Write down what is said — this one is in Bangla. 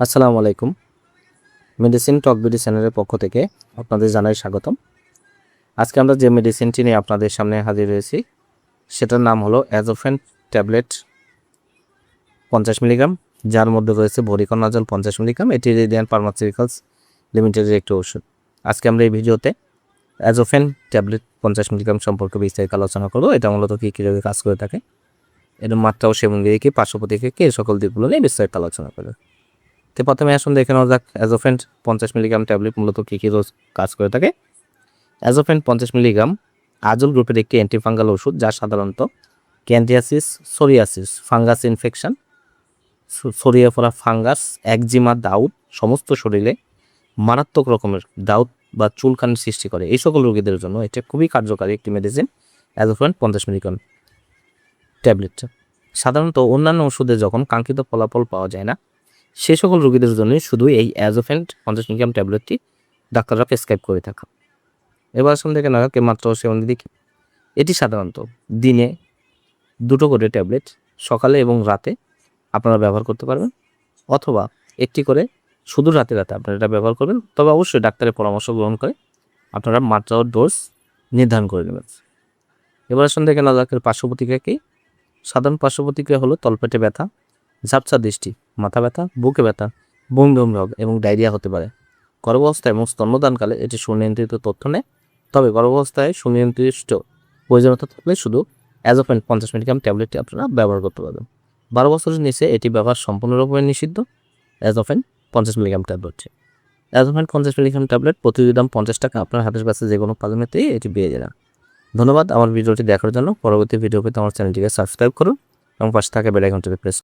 আসসালামু আলাইকুম। মেডিসিন টক বিডি চ্যানেলের পক্ষ থেকে আপনাদের জানাই স্বাগতম। আজকে আমরা যে মেডিসিনটি নিয়ে আপনাদের সামনে হাজির হয়েছি সেটার নাম হলো অ্যাজোফেন ট্যাবলেট 50 মিলিগ্রাম, যার মধ্যে রয়েছে ভোরিকনাজল 50 মিলিগ্রাম। এটি রেডিয়ান ফার্মাসিউটিক্যালস লিমিটেডের একটি ওষুধ। আজকে আমরা এই ভিডিওতে অ্যাজোফেন ট্যাবলেট 50 মিলিগ্রাম সম্পর্কে বিস্তারিত আলোচনা করব। এটা মূলত কীভাবে কাজ করে থাকে, এর মাত্রা ও সেবন বিধি কি, পার্শ্ব প্রতিক্রিয়া কি, এই সকল দিকগুলো নিয়ে বিস্তারিত আলোচনা করব। তো প্রথমে আসুন দেখে নেওয়া যাক অ্যাজোফেন 50 মিলিগ্রাম ট্যাবলেট মূলত কী রোজ কাজ করে থাকে। অ্যাজোফেন 50 মিলিগ্রাম আজল গ্রুপের একটি অ্যান্টিফাঙ্গাল ওষুধ, যা সাধারণত ক্যান্ডিয়াসিস, সোরিয়াসিস, ফাঙ্গাস ইনফেকশন, ছড়িয়ে পড়া ফাঙ্গাস, একজিমা, দাউদ, সমস্ত শরীরে মারাত্মক রকমের দাউদ বা চুলকানির সৃষ্টি করে। এই সকল রোগীদের জন্য এটা খুবই কার্যকারী একটি মেডিসিন অ্যাজোফেন 50 মিলিগ্রাম ট্যাবলেট। সাধারণত অন্যান্য ওষুধে যখন কাঙ্ক্ষিত ফলাফল পাওয়া যায় না, সে সকল রোগীদের জন্য শুধু এই অ্যাজোফেন 50 মিলিগ্রাম ট্যাবলেটটি ডাক্তাররা প্রেসক্রাইব করে থাকে। এবার আসুন দেখে নেওয়া মাত্রা ও সেবন বিধি। এটি সাধারণত দিনে 2টো করে ট্যাবলেট সকালে এবং রাতে আপনারা ব্যবহার করতে পারবেন, অথবা একটি করে শুধু রাতে আপনারা এটা ব্যবহার করবেন। তবে অবশ্যই ডাক্তারের পরামর্শ গ্রহণ করে আপনারা মাত্রা ও ডোজ নির্ধারণ করে নেবেন। এবার আসুন দেখে নেওয়া যাক পার্শ্ব প্রতিক্রিয়া কী। সাধারণ পার্শ্ব প্রতিক্রিয়া হলো তলপেটে ব্যথা, ঝাপসা দৃষ্টি, মাথা ব্যথা, বুকে ব্যথা, বমি বমি ভাব এবং ডায়রিয়া হতে পারে। গর্ভাবস্থায় এবং স্তন্যদানকালে এটি সুনিয়ন্ত্রিত তথ্য নেয়, তবে গর্ভাবস্থায় সুনিয়ন্ত্রিত প্রয়োজনীয়তা থাকলে শুধু অ্যাজোফেন 50 মিলিগ্রাম ট্যাবলেটটি আপনারা ব্যবহার করতে পারবেন। 12 বছরের নিচে এটি ব্যবহার সম্পূর্ণরূপে নিষিদ্ধ। অ্যাজোফেন 50 মিলিগ্রাম ট্যাবলেট, অ্যাজোফেন 50 মিলিগ্রাম ট্যাবলেট প্রতিটি দাম 50 টাকা। আপনার হাতের কাছে যে কোনো ফার্মেসিতেই এটি পেয়ে যাবেন। ধন্যবাদ আমার ভিডিওটি দেখার জন্য। পরবর্তী ভিডিও পেতে আমার চ্যানেলটিকে সাবস্ক্রাইব করুন এবং পাশে থাকা বেল আইকনটিতে প্রেস